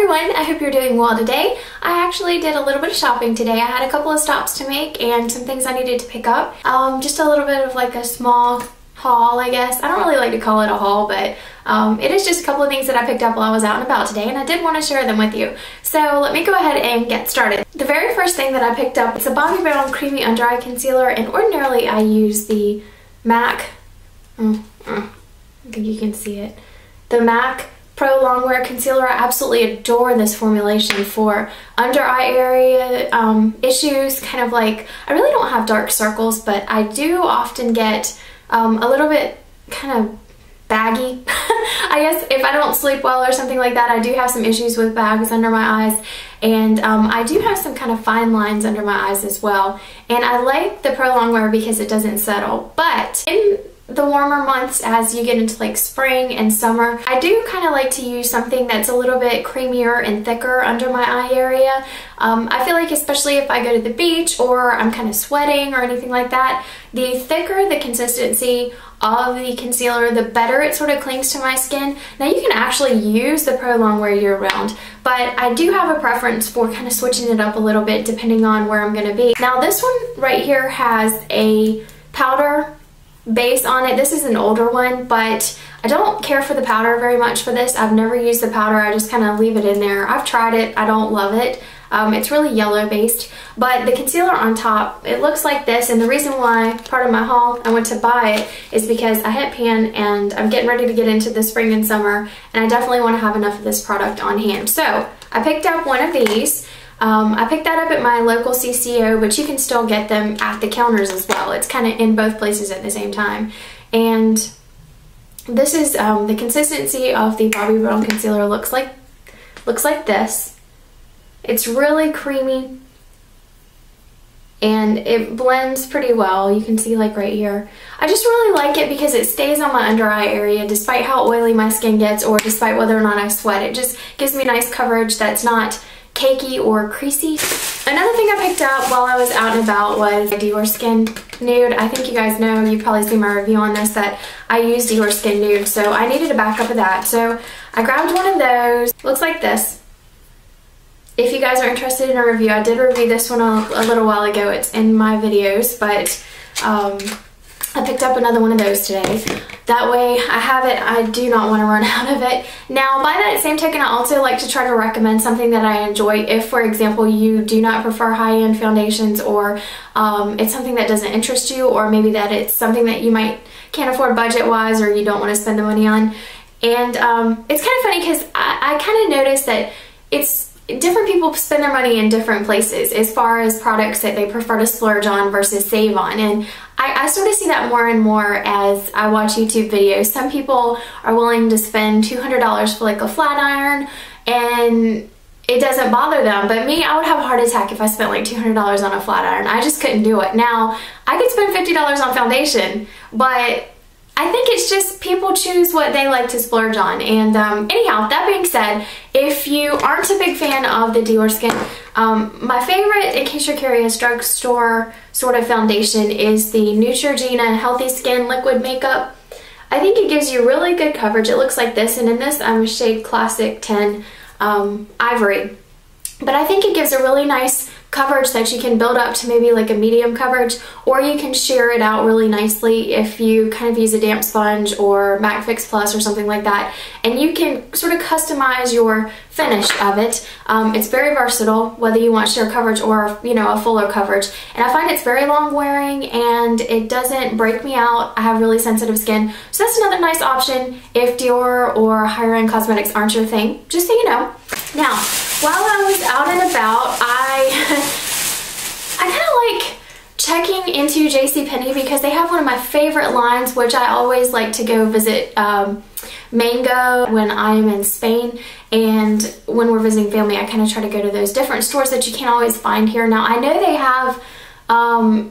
everyone, I hope you're doing well today. I actually did a little bit of shopping today. I had a couple of stops to make and some things I needed to pick up. Just a little bit of like a small haul, I guess. I don't really like to call it a haul, but it is just a couple of things that I picked up while I was out and about today, and I did want to share them with you. So let me go ahead and get started. The very first thing that I picked up is a Bobbi Brown Creamy Under Eye Concealer, and ordinarily I use the MAC, I think you can see it, the MAC Pro Longwear Concealer. I absolutely adore this formulation for under eye area issues, kind of like, I really don't have dark circles, but I do often get a little bit kind of baggy. I guess if I don't sleep well or something like that, I do have some issues with bags under my eyes, and I do have some kind of fine lines under my eyes as well. And I like the Pro Longwear because it doesn't settle, but in the warmer months, as you get into like spring and summer, I do kind of like to use something that's a little bit creamier and thicker under my eye area. I feel like especially if I go to the beach or I'm kind of sweating or anything like that, the thicker the consistency of the concealer, the better it sort of clings to my skin. Now you can actually use the Pro Longwear year round, but I do have a preference for kind of switching it up a little bit depending on where I'm going to be. Now this one right here has a powder base on it. This is an older one, but I don't care for the powder very much for this. I've never used the powder. I just kind of leave it in there. I've tried it. I don't love it. It's really yellow based, but the concealer on top, it looks like this, and the reason why part of my haul I went to buy it is because I hit pan and I'm getting ready to get into the spring and summer, and I definitely want to have enough of this product on hand. So I picked up one of these. I picked that up at my local CCO, but you can still get them at the counters as well. It's kind of in both places at the same time. And this is the consistency of the Bobbi Brown concealer. Looks like this. It's really creamy and it blends pretty well. You can see like right here. I just really like it because it stays on my under eye area despite how oily my skin gets, or despite whether or not I sweat. It just gives me nice coverage that's not cakey or creasy. Another thing I picked up while I was out and about was Dior Skin Nude. I think you guys know, you've probably seen my review on this, that I use Dior Skin Nude, so I needed a backup of that. So I grabbed one of those. Looks like this. If you guys are interested in a review, I did review this one a little while ago. It's in my videos, but I picked up another one of those today. That way I have it. I do not want to run out of it. Now, by that same token, I also like to try to recommend something that I enjoy. If, for example, you do not prefer high-end foundations, or it's something that doesn't interest you, or maybe that it's something that you can't afford budget-wise, or you don't want to spend the money on. And it's kind of funny because I kind of noticed that different people spend their money in different places as far as products that they prefer to splurge on versus save on. And I sort of see that more and more as I watch YouTube videos. Some people are willing to spend $200 for like a flat iron and it doesn't bother them, but me, I would have a heart attack if I spent like $200 on a flat iron. I just couldn't do it. Now, I could spend $50 on foundation, but I think it's just people choose what they like to splurge on. And anyhow, that being said, if you aren't a big fan of the Dior Skin, my favorite, in case you're curious, drugstore sort of foundation is the Neutrogena Healthy Skin Liquid Makeup. I think it gives you really good coverage. It looks like this, and in this I'm shade Classic 10 Ivory. But I think it gives a really nice coverage that you can build up to maybe like a medium coverage, or you can sheer it out really nicely if you kind of use a damp sponge or MAC Fix Plus or something like that, and you can sort of customize your finish of it. It's very versatile, whether you want sheer coverage or, you know, a fuller coverage, and I find it's very long wearing and it doesn't break me out. I have really sensitive skin, so that's another nice option if Dior or higher end cosmetics aren't your thing, just so you know. Now, while I was out and about, I kind of like checking into JCPenney because they have one of my favorite lines, which I always like to go visit Mango when I am in Spain, and when we're visiting family, I kind of try to go to those different stores that you can't always find here. Now, I know they have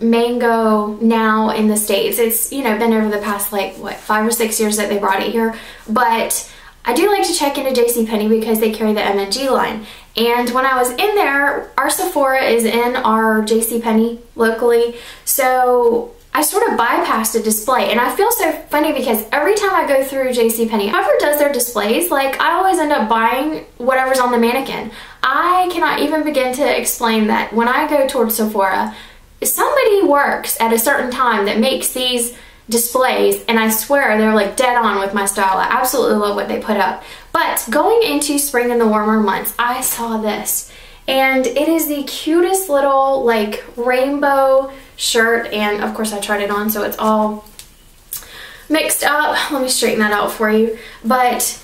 Mango now in the States. It's, you know, been over the past like, what, 5 or 6 years that they brought it here, but I do like to check into JCPenney because they carry the MNG line. And when I was in there, our Sephora is in our JCPenney locally, so I sort of bypassed a display, and I feel so funny because every time I go through JCPenney, whoever does their displays, like I always end up buying whatever's on the mannequin. I cannot even begin to explain that when I go towards Sephora, somebody works at a certain time that makes these displays, and I swear they're like dead on with my style. I absolutely love what they put up. But going into spring and the warmer months, I saw this, and it is the cutest little like rainbow shirt, and of course I tried it on so it's all mixed up. Let me straighten that out for you. But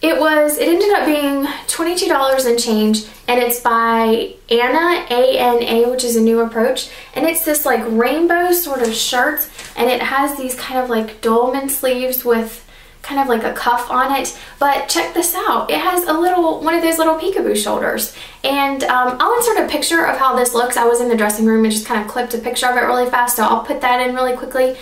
it ended up being $22 and change, and it's by Anna, A-N-A, which is a new approach, and it's this like rainbow sort of shirt, and it has these kind of like dolman sleeves with kind of like a cuff on it. But check this out, it has one of those little peekaboo shoulders, and I'll insert a picture of how this looks. I was in the dressing room and just kind of clipped a picture of it really fast, so I'll put that in really quickly.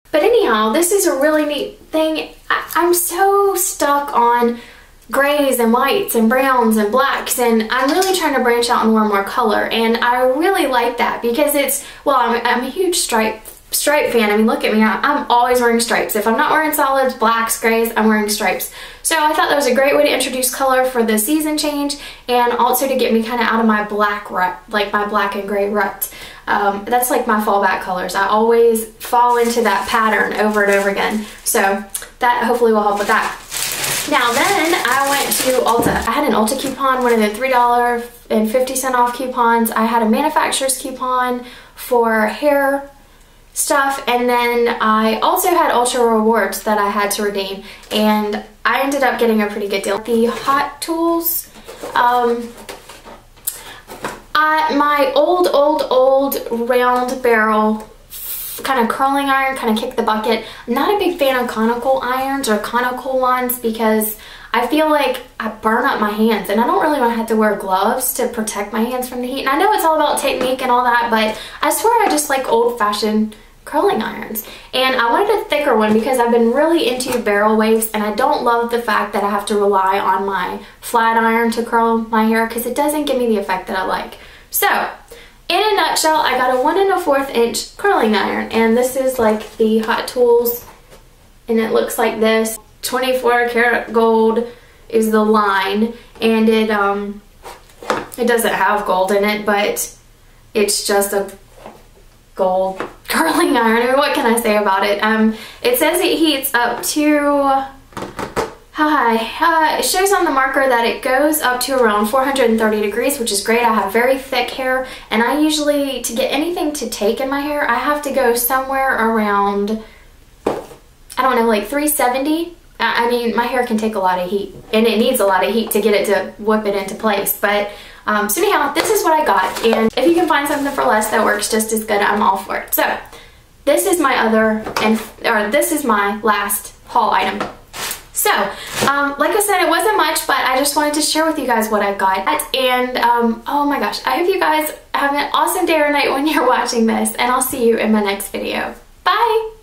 But anyhow, this is a really neat thing. I'm so stuck on grays and whites and browns and blacks, and I'm really trying to branch out and wear more color, and I really like that because it's, well, I'm a huge stripe fan. I mean, look at me, I'm always wearing stripes. If I'm not wearing solids, blacks, grays, I'm wearing stripes. So I thought that was a great way to introduce color for the season change, and also to get me kind of out of my black rut, like my black and gray rut. That's like my fallback colors. I always fall into that pattern over and over again. So that hopefully will help with that. Now then, I went to Ulta. I had an Ulta coupon, one of the $3.50 off coupons. I had a manufacturer's coupon for hair stuff, and then I also had Ultra rewards that I had to redeem, and I ended up getting a pretty good deal. The Hot Tools, my old round barrel kind of curling iron kind of kicked the bucket. I'm not a big fan of conical irons or conical ones because I feel like I burn up my hands, and I don't really want to have to wear gloves to protect my hands from the heat. And I know it's all about technique and all that, but I swear I just like old-fashioned curling irons. And I wanted a thicker one because I've been really into barrel waves, and I don't love the fact that I have to rely on my flat iron to curl my hair because it doesn't give me the effect that I like. So, in a nutshell, I got a 1 1/4 inch curling iron, and this is like the Hot Tools, and it looks like this. 24 karat gold is the line, and it doesn't have gold in it, but it's just a gold curling iron. I mean, what can I say about it? It says it heats up to, how high? It shows on the marker that it goes up to around 430 degrees, which is great. I have very thick hair, and I usually, to get anything to take in my hair, I have to go somewhere around, I don't know, like 370. I mean, my hair can take a lot of heat, and it needs a lot of heat to get it to whip it into place. But so anyhow, this is what I got, and if you can find something for less that works just as good, I'm all for it. So this is my this is my last haul item. So, like I said, it wasn't much, but I just wanted to share with you guys what I got. And, oh my gosh, I hope you guys have an awesome day or night when you're watching this, and I'll see you in my next video. Bye!